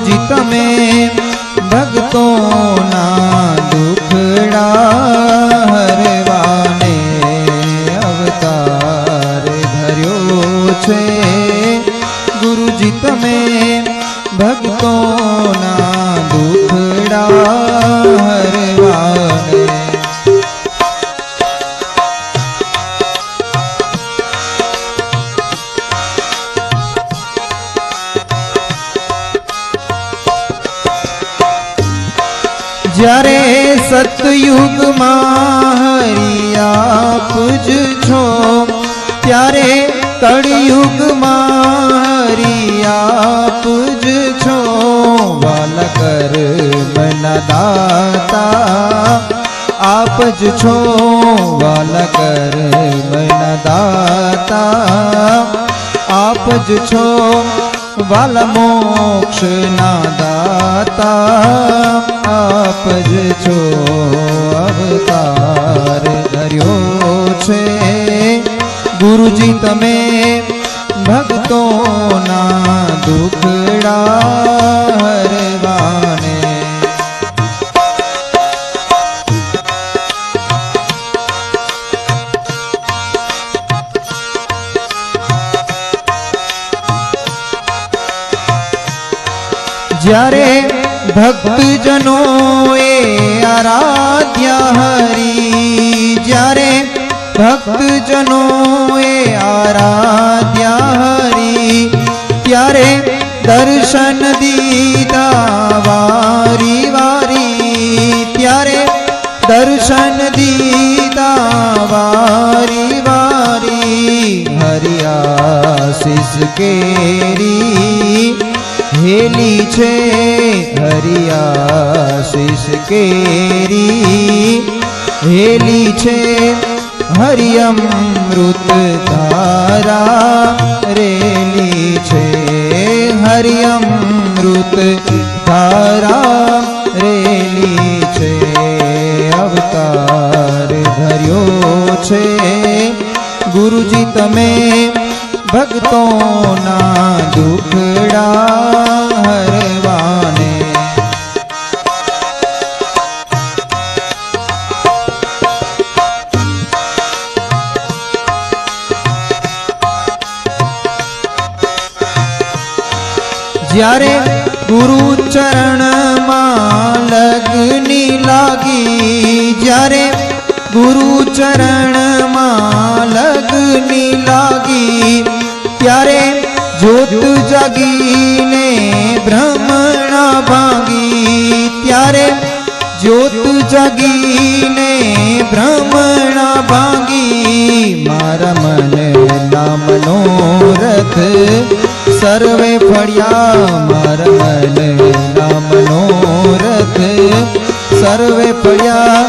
गुरुजी तमे भक्तोना दुखड़ा हरवाने अवतार धर्यो छे। गुरुजी तमे भक्तोना दुखड़ा हरवाने। જ્યારે સતયુગમાં હરિ આપ જ છો, ત્યારે કળિયુગમાં હરિ આપ જ છો। વાલા કર્મના દાતા આપ જ છો, વાલા કર્મના દાતા આપ જ છો। વાલા મોક્ષના દાતા આપ જ છો। અવતાર ધર્યો છે ગુરુજી તમે ભક્તોના દુખડા હરવાને। જ્યારે ભક્તજનો એ આરાધ્યા હરી, જ્યારે ભક્તજનો એ આરાધ્યા હરી, ત્યારે દર્શન દીધા વારી વારી, ત્યારે દર્શન દીધા વારી વારી। હરિ આશીષ કેરી હેલી છે, હરિ આશીષ કેરી હેલી છે। હરિ અમૃત ધારા રેલી છે, હરિ અમૃત ધારા રેલી છે। અવતાર ધર્યો છે ગુરુજી તમે ભક્તોના દુખડા હરવાને। જ્યારે ગુરુ ચરણમાં લગની લાગી, જ્યારે ગુરુ ચરણમાં લગની લાગી, ત્યારે જ્યોત જાગીને ભ્રમણા ભાંગી, ત્યારે જ્યોત જાગીને ભ્રમણા ભાંગી। મારા મનના મનોરથ સર્વે ફળ્યા, મારા મનના મનોરથ સર્વે ફળ્યા।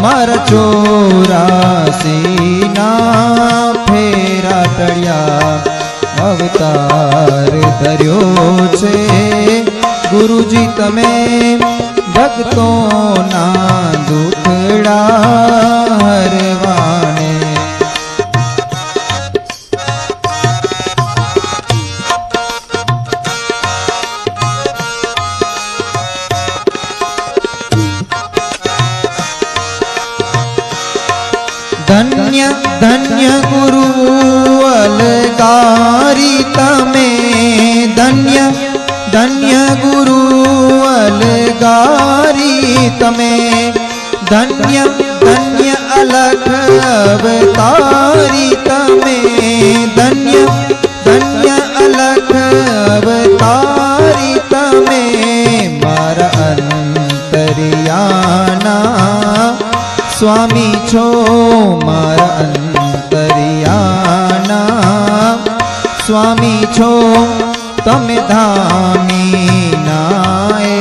મારા 84 ના ફેરા ટળ્યા। અવતાર ધર્યો છે ગુરુજી તમે ભક્તોના દુખડા હરવાને। ધન્ય ધન્ય ગુરુ અલગારી તમે, ધન્ય ધન્ય ગુરુ અલગારી તમે, ધન્ય ધન્ય અલખ અવતારી તમે, ધન્ય ધન્ય અલખ અવતારી તમે। મારા અંતરિયાના સ્વામી છો, મારા અંતરિયાના સ્વામી છો। તમે ધામી નાએ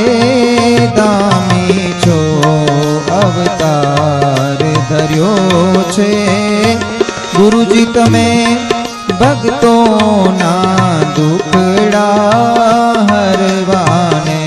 ધામી છો। અવતાર ધર્યો છે ગુરુજી તમે ભક્તોના દુખડા હરવાને।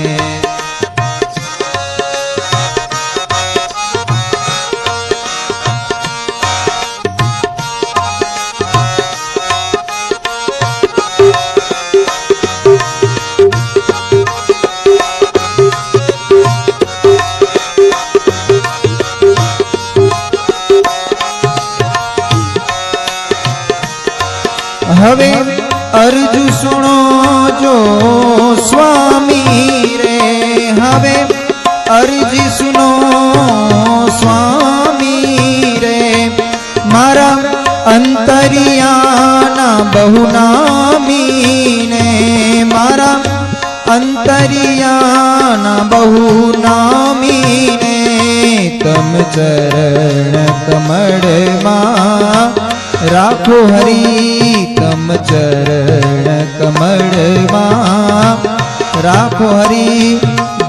અરજુ સુણો જો સ્વામી રે હવે અરજી સુનો સ્વામી રે મારા અંતરિયાના બહુ નામીને મારા અંતરિયાના બહુ નામીને તમ ચરણ કમળમાં રાખો હરી તમ ચરણ કમળમાં રાખો હરી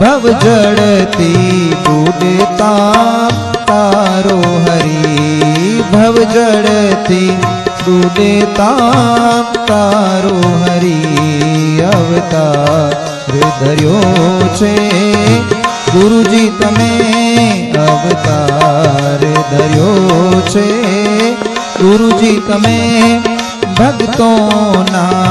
ભવ જળતી ડૂબતા તારો હરી ભવ જળતી ડૂબતા તારો હરી અવતાર ધર્યો છે ગુરુજી તમે અવતાર ધર્યો છે ગુરુજી તમે ભક્તોના